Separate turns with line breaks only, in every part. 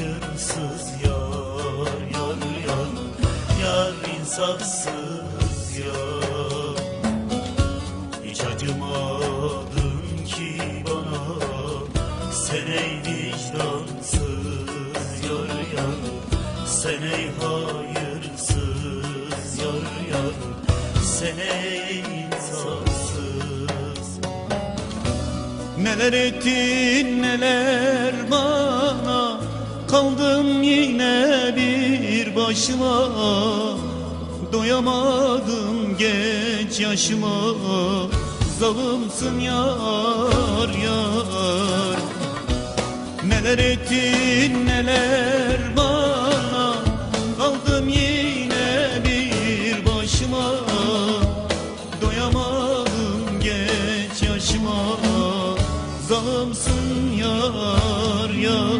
hayırsız yar, yar, yar, yar insafsız yar. Hiç acımadın ki bana, sen ey vicdansız yar, yar, sen ey hayırsız yar, yar, sen ey insafsız. Neler ettin neler bana, kaldım yine bir başıma. Doyamadım genç yaşıma, zalimsin yar, yar. Neler ettin neler bana, kaldım yine bir başıma. Doyamadım genç yaşıma, zalimsin yar, yar.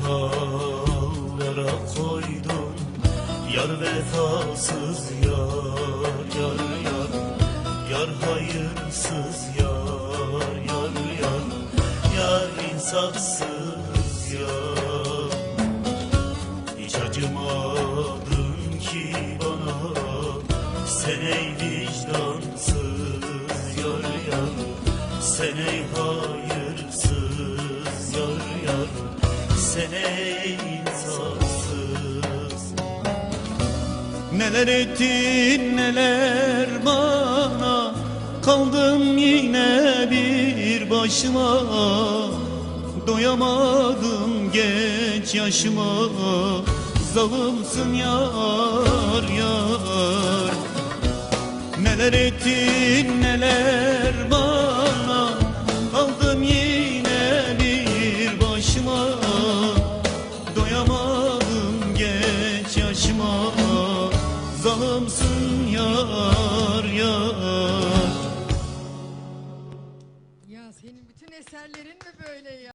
Hallara koydun yar, vefasız yar, yar, yar, yar hayırsız yar, yar, yar, yar insafsız yar. Hiç acımadın ki bana, sen ey vicdansız yar, yar, sen ey hayırsız yar, yar, sen ey insafsız. Neler ettin neler bana, kaldım yine bir başıma. Doyamadım genç yaşıma, zalimsin yar, yar. Neler ettin neler bana, kaldım yine bir başıma. Doyamadım genç yaşıma, zalimsin yar, yar.
Ya senin bütün eserlerin mi böyle ya?